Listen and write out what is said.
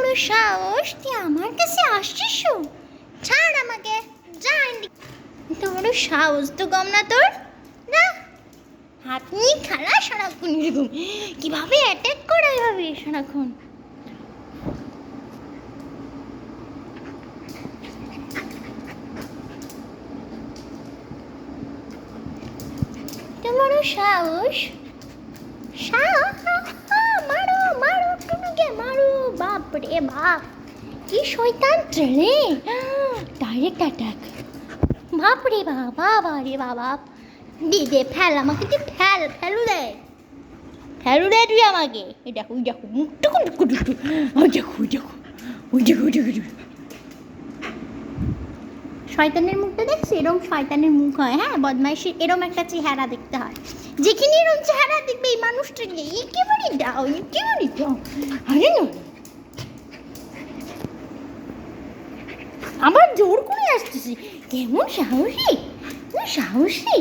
বড় সাহস, তুই আমার কাছে আসছিস? ছাড় আমাকে, যা এদিকে। এত বড় সাহস তো কম না তোর, না হাত নিয়ে খেলা সারাক্ষণ এরকম, কিভাবে অ্যাটাক করা এভাবে সারাক্ষণ। এত বড় সাহস, মারো মারো টুনুকে মারো, বাপ রে বাপ, কি শয়তান ট্রেনে, ডাইরেক্ট অ্যাটাক, বাপ রে বাপ, বাবা রে বাবা, দে দে ফেল আমাকে, তুই ফেল, ফেলু দে, ফেলু দে তুই আমাকে। এই দেখো ওই দেখো মুখটা কোন দেখো, ওই দেখো ওই দেখো ওই দেখো ওই দেখো, শয়তানের মুখটা দেখছি, এরকম শয়তানের মুখ হয়, হ্যাঁ বদমাইশি, এরকম একটা চেহারা দেখতে হয়, যেখানে এরকম চেহারা দেখবে এই মানুষটাকে একেবারে দাও, একেবারে দাও। আরে না, আবার জোর করে আসতেছি, কেমন সাহসী, সাহসী।